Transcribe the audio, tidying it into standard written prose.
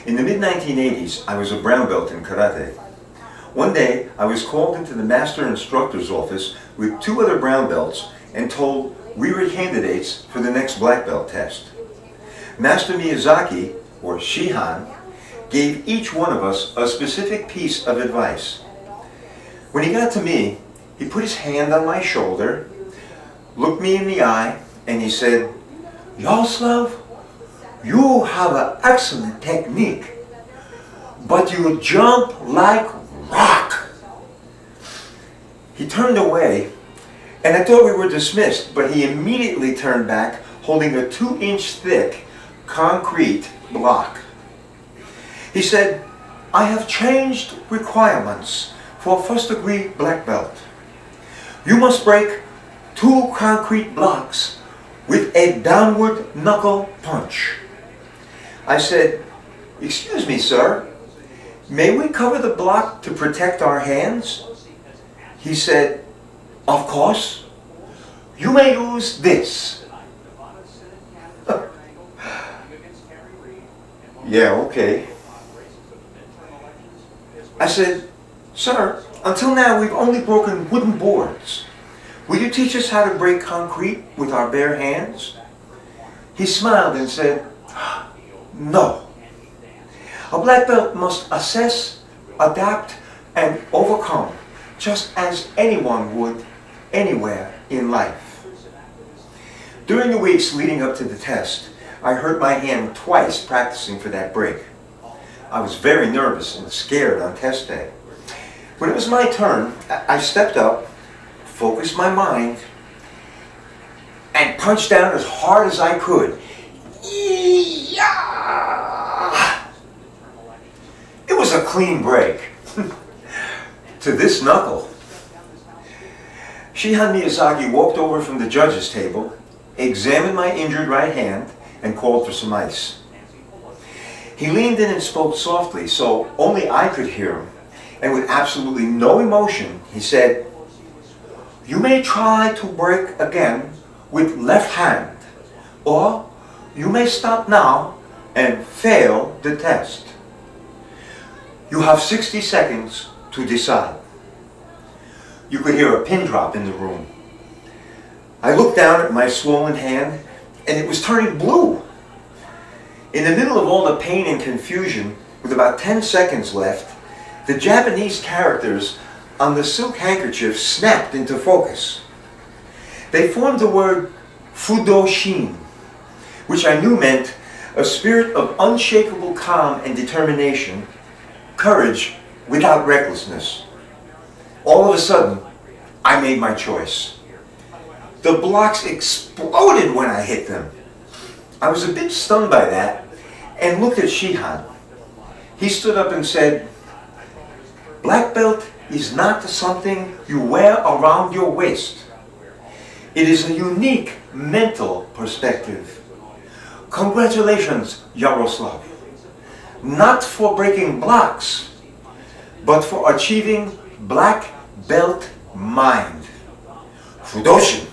In the mid-1980s, I was a brown belt in karate. One day, I was called into the master instructor's office with 2 other brown belts and told we were candidates for the next black belt test. Master Miyazaki, or Shihan, gave each one of us a specific piece of advice. When he got to me, he put his hand on my shoulder, looked me in the eye, and he said, "Yaroslav, you have an excellent technique, but you jump like rock." He turned away, and I thought we were dismissed, but he immediately turned back, holding a 2-inch thick concrete block. He said, "I have changed requirements for first-degree black belt. You must break 2 concrete blocks with a downward knuckle punch." I said, "Excuse me, sir, may we cover the block to protect our hands?" He said, "Of course. You may use this." Yeah, okay. I said, "Sir, until now we've only broken wooden boards. Will you teach us how to break concrete with our bare hands?" He smiled and said, "No. A black belt must assess, adapt, and overcome, just as anyone would anywhere in life." During the weeks leading up to the test, I hurt my hand twice practicing for that break. I was very nervous and scared on test day. When it was my turn, I stepped up, focused my mind, and punched down as hard as I could. It was a clean break. To this knuckle. Shihan Miyazaki walked over from the judge's table, examined my injured right hand, and called for some ice. He leaned in and spoke softly, so only I could hear him, and with absolutely no emotion, he said, "You may try to break again with left hand, or you may stop now and fail the test. You have 60 seconds to decide." You could hear a pin drop in the room. I looked down at my swollen hand, and it was turning blue. In the middle of all the pain and confusion, with about 10 seconds left, the Japanese characters on the silk handkerchief snapped into focus. They formed the word Fudoshin, which I knew meant a spirit of unshakable calm and determination, courage without recklessness. All of a sudden, I made my choice. The blocks exploded when I hit them. I was a bit stunned by that and looked at Shihan. He stood up and said, "Black belt is not something you wear around your waist. It is a unique mental perspective. Congratulations, Yaroslav. Not for breaking blocks, but for achieving black belt mind. Fudoshin."